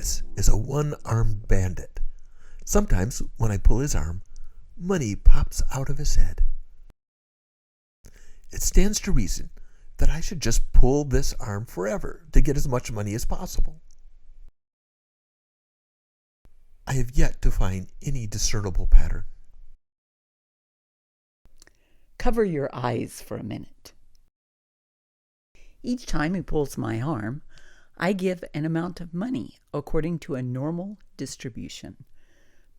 This is a one-armed bandit. Sometimes when I pull his arm, money pops out of his head. It stands to reason that I should just pull this arm forever to get as much money as possible. I have yet to find any discernible pattern. Cover your eyes for a minute. Each time he pulls my arm, I give an amount of money according to a normal distribution.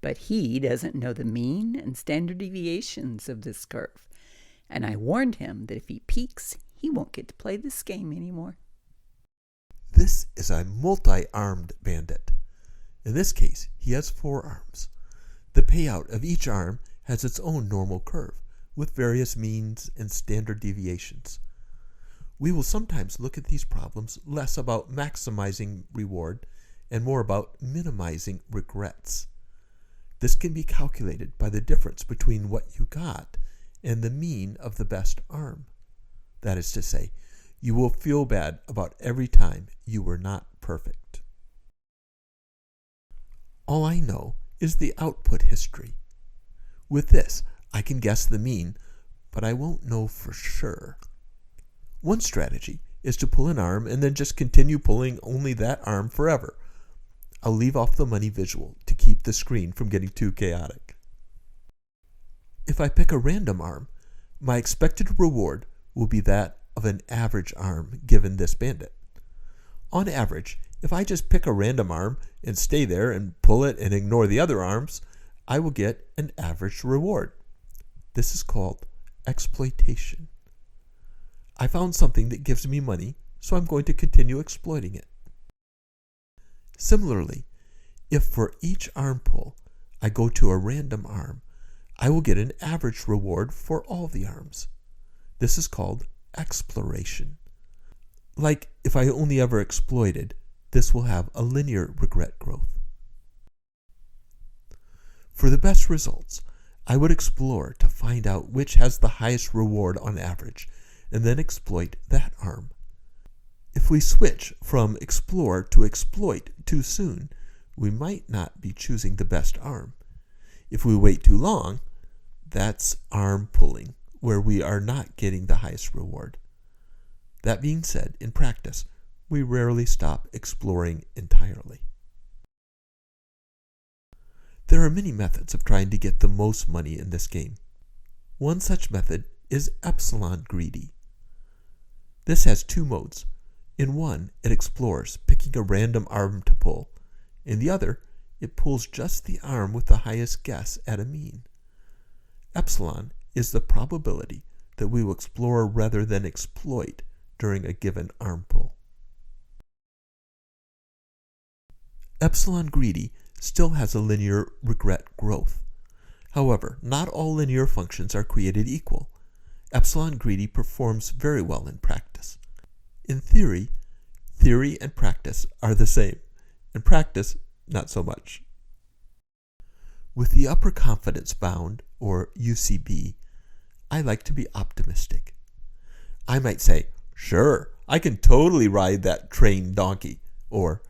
But he doesn't know the mean and standard deviations of this curve, and I warned him that if he peaks, he won't get to play this game anymore. This is a multi-armed bandit. In this case, he has 4 arms. The payout of each arm has its own normal curve, with various means and standard deviations. We will sometimes look at these problems less about maximizing reward and more about minimizing regrets. This can be calculated by the difference between what you got and the mean of the best arm. That is to say, you will feel bad about every time you were not perfect. All I know is the output history. With this, I can guess the mean, but I won't know for sure. One strategy is to pull an arm and then just continue pulling only that arm forever. I'll leave off the money visual to keep the screen from getting too chaotic. If I pick a random arm, my expected reward will be that of an average arm given this bandit. On average, if I just pick a random arm and stay there and pull it and ignore the other arms, I will get an average reward. This is called exploitation. I found something that gives me money, so I'm going to continue exploiting it. Similarly, if for each arm pull I go to a random arm, I will get an average reward for all the arms. This is called exploration. Like if I only ever exploited, this will have a linear regret growth. For the best results, I would explore to find out which has the highest reward on average, and then exploit that arm. If we switch from explore to exploit too soon, we might not be choosing the best arm. If we wait too long, that's arm pulling, where we are not getting the highest reward. That being said, in practice, we rarely stop exploring entirely. There are many methods of trying to get the most money in this game. One such method is Epsilon-greedy. This has 2 modes. In one, it explores, picking a random arm to pull. In the other, it pulls just the arm with the highest guess at a mean. Epsilon is the probability that we will explore rather than exploit during a given arm pull. Epsilon-greedy still has a linear regret growth. However, not all linear functions are created equal. Epsilon-greedy performs very well in practice. In theory and practice are the same. In practice, not so much. With the upper confidence bound, or UCB, I like to be optimistic. I might say, sure, I can totally ride that trained donkey, or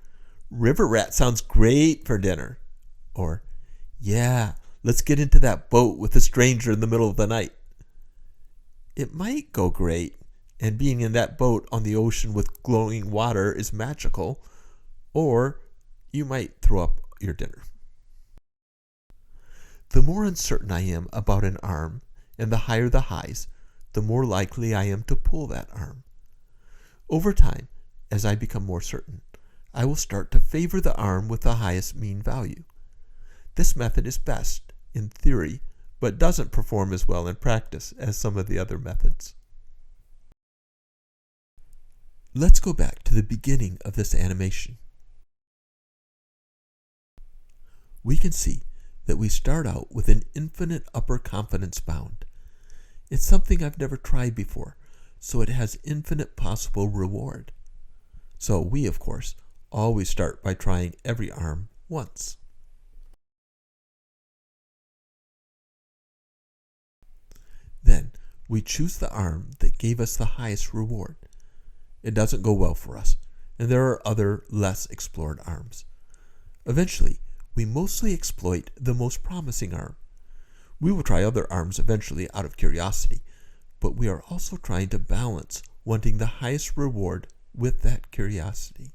river rat sounds great for dinner, or yeah, let's get into that boat with a stranger in the middle of the night. It might go great, and being in that boat on the ocean with glowing water is magical, or you might throw up your dinner. The more uncertain I am about an arm, and the higher the highs, the more likely I am to pull that arm. Over time, as I become more certain, I will start to favor the arm with the highest mean value. This method is best in theory, but doesn't perform as well in practice as some of the other methods. Let's go back to the beginning of this animation. We can see that we start out with an infinite upper confidence bound. It's something I've never tried before, so it has infinite possible reward. So we, of course, always start by trying every arm once. Then we choose the arm that gave us the highest reward. It doesn't go well for us, and there are other less explored arms. Eventually, we mostly exploit the most promising arm. We will try other arms eventually out of curiosity, but we are also trying to balance wanting the highest reward with that curiosity.